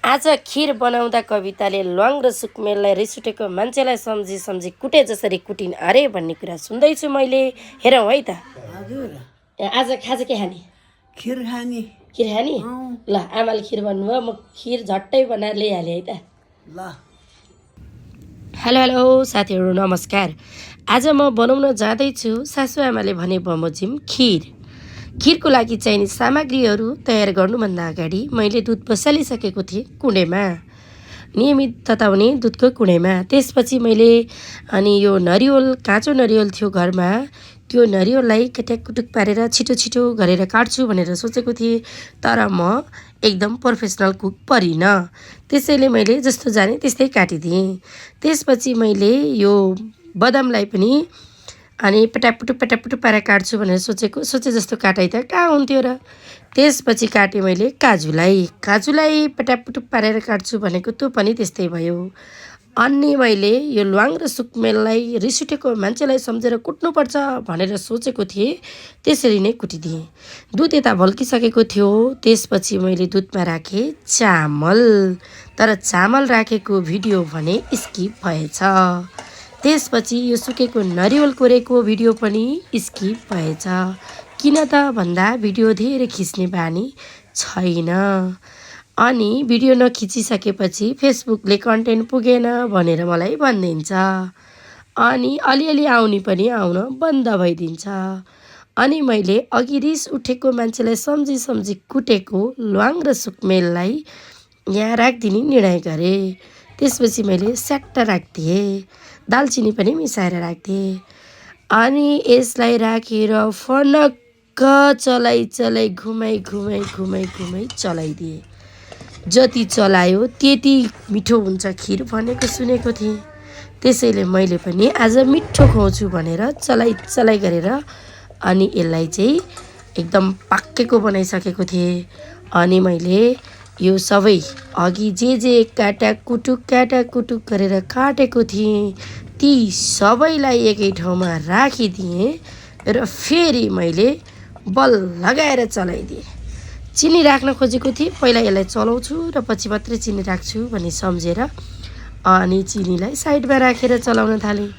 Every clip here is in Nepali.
आज खिर बनाउँदा कविताले ल्वाङ र सुकमेललाई रिस उठेको मान्छेलाई सम्झी सम्झी कुटे जसरी कुटिन् अरे भन्ने कुरा सुन्दैछु मैले। हेरौँ है त। हजुर आज खाजा के खाने? खिर खाने। खिर खाने? ल आमाले खिर भन्नुभयो, म खिर झट्टै बनाएर ल्याइहालेँ है त। ल हेलो हेलो साथीहरू नमस्कार। आज म बनाउन जाँदैछु सासु आमाले भने बमोजिम खिर। खिरको लागि चाहिने सामग्रीहरू तयार गर्नुभन्दा अगाडि मैले दुध बसालिसकेको थिएँ कुँडेमा, नियमित तताउने दुधको कुँडेमा। त्यसपछि मैले यो नरिवल, काँचो नरिवल थियो घरमा, त्यो नरिवललाई कट्याकुटुक पारेर छिटो छिटो गरेर काट्छु भनेर सोचेको थिएँ, तर म एकदम प्रोफेसनल कुक परिनँ। त्यसैले मैले जस्तो जाने त्यस्तै काटिदिएँ। त्यसपछि मैले यो बदामलाई पनि पटापटु पारेर काट्छु भनेर सोचे जस्तो काटाइ त कहाँ हुन्थ्यो र। त्यसपछि काटेँ मैले काजुलाई पटापटु पारेर काट्छु भनेको त्यो पनि त्यस्तै भयो। अनि मैले यो ल्वाङ र सुकमेललाई रिस उठेको मान्छेलाई सम्झेर कुट्नुपर्छ भनेर सोचेको थिएँ, त्यसरी नै कुटिदिएँ। दुध यता भल्किसकेको थियो। त्यसपछि मैले दुधमा राखेँ चामल, तर चामल राखेको भिडियो भने स्किप भएछ। त्यसपछि यो सुकेको नरिवल कोरेको भिडियो पनि स्किप भएछ। किन त भन्दा भिडियो धेरै खिच्ने बानी छैन। अनि भिडियो नखिचिसकेपछि फेसबुकले कन्टेन्ट पुगेन भनेर मलाई भनिदिन्छ। अनि अलिअलि आउन बन्द भइदिन्छ। अनि मैले अघि रिस उठेको मान्छेलाई सम्झी सम्झी कुटेको ल्वाङ र सुकमेललाई यहाँ राखिदिने निर्णय गरेँ। त्यसपछि मैले स्याट्ट राखिदिएँ, दालचिनी पनि मिसाएर राखिदिएँ। अनि यसलाई राखेर फनक्क चलाइ घुमाइ चलाइदिएँ। जति चलायो त्यति मिठो हुन्छ खिर भनेको सुनेको थिएँ। त्यसैले मैले पनि आज मिठो खुवाउँछु भनेर चलाइ गरेर अनि यसलाई चाहिँ एकदम पाकेको बनाइसकेको थिएँ। अनि मैले यो सबै अघि जे काटाकुटुक गरेर काटेको थिएँ ती सबैलाई एकै ठाउँमा राखिदिएँ र फेरि मैले बल लगाएर चलाइदिएँ। चिनी राख्न खोजेको थिएँ, पहिला यसलाई चलाउँछु र पछि मात्रै चिनी राख्छु भन्ने सम्झेर अनि चिनीलाई साइडमा राखेर चलाउन थालेँ।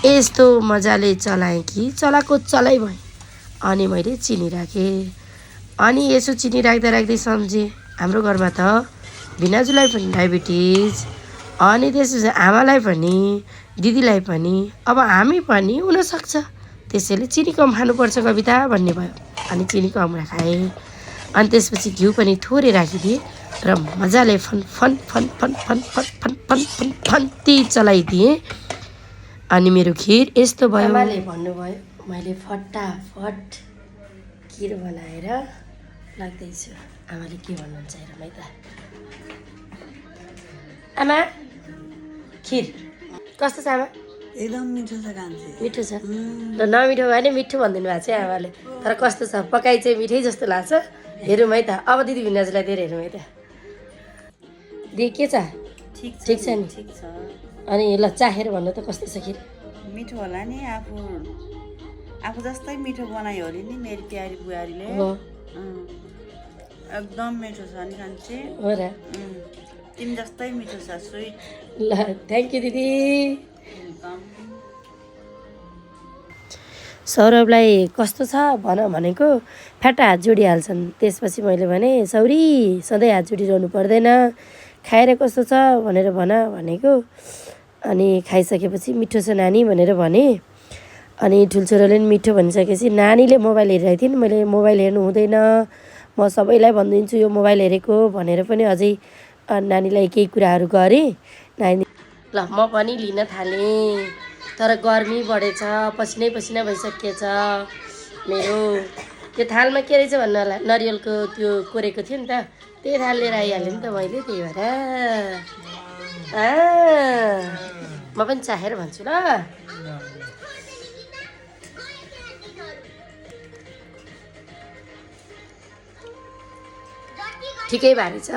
यस्तो मजाले चलाएँ कि चलाएको चलाइ भएँ। अनि मैले चिनी राखेँ। अनि यसो चिनी राख्दै सम्झेँ हाम्रो घरमा त भिनाजुलाई पनि डायबिटिज, अनि त्यसपछि आमालाई पनि, दिदीलाई पनि, अब हामी पनि हुनसक्छ, त्यसैले चिनी कम खानुपर्छ कविता भन्ने भयो। अनि चिनी कम खाएँ। अनि त्यसपछि घिउ पनि थोरै राखिदिएँ र मजाले फन्ती चलाइदिएँ। अनि मेरो खिर यस्तो भयो। आमाले भन्नुभयो मैले फटाफट खिर बनाएर लाग्दैछु। आमाले के भन्नुहुन्छ हेरौँ है त। आमा खिर कस्तो छ आमा? एकदम मिठो छ कान्छी। मिठो छ? ल नमिठो भयो भने मिठो भनिदिनु भएको छ आमाले। तर कस्तो छ? पकाइ चाहिँ मिठै जस्तो लाग्छ। हेरौँ है त। अब दिदी भिनाजुलाई दिएर हेरौँ है त। दिदी के छ? ठिक छ नि? ठिक छ। अनि ल चाखेर भन्नु त कस्तो छ खिर? मिठो होला नि। आफू जस्तै मिठो बनायो अरे नि मेरो प्यारी बुहारीले। हो एकदम मिठो छ नि कान्छी। हो र? तिमी जस्तै मिठो छ, स्विट। ल थ्याङ्क यू दिदी। सौरभलाई कस्तो छ भन भनेको फ्याटा हात जोडिहाल्छन्। त्यसपछि मैले भने सौरी सधैँ हात जोडिरहनु पर्दैन, खाएर कस्तो छ भनेर भन भनेको। अनि खाइसकेपछि मिठो छ नानी भनेर भने। अनि ठुल्छोराले पनि मिठो भनिसकेपछि नानीले मोबाइल हेरिरहेको थिइन्। मैले मोबाइल हेर्नु हुँदैन, म सबैलाई भनिदिन्छु यो मोबाइल हेरेको भनेर पनि अझै नानीलाई केही कुराहरू गरेँ। नानी ल म पनि लिन थालेँ, तर गर्मी बढेछ, पसिनै भइसकेछ मेरो। त्यो थालमा के रहेछ भन्नु होला, नरिवलको त्यो कोरेको थियो नि त, त्यही थाल लिएर आइहालेँ नि त मैले, त्यही भएर म पनि चाखेर भन्छु ल। ठिकै भारी छ।